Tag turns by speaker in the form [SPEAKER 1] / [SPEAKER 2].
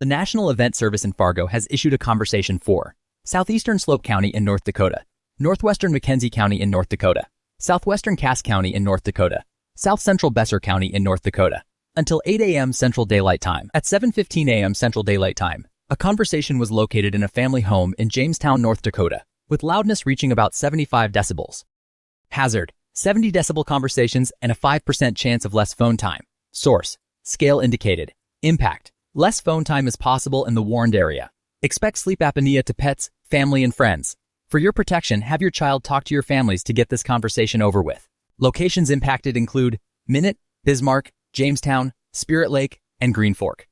[SPEAKER 1] National Event Service in Fargo has issued a conversation for Southeastern Slope County in North Dakota, Northwestern McKenzie County in North Dakota, Southwestern Cass County in North Dakota, South Central Besser County in North Dakota, until 8 a.m. Central Daylight Time. At 7:15 a.m. Central Daylight Time, a conversation was located in a family home in Jamestown, North Dakota, with loudness reaching about 75 decibels. Hazard: 70 decibel conversations and a 5% chance of less phone time. Source: scale indicated. Impact: less phone time is possible in the warned area. Expect sleep apnea to pets, family, and friends. For your protection, have your child talk to your families to get this conversation over with. Locations impacted include Minot, Bismarck, Jamestown, Spirit Lake, and Green Fork.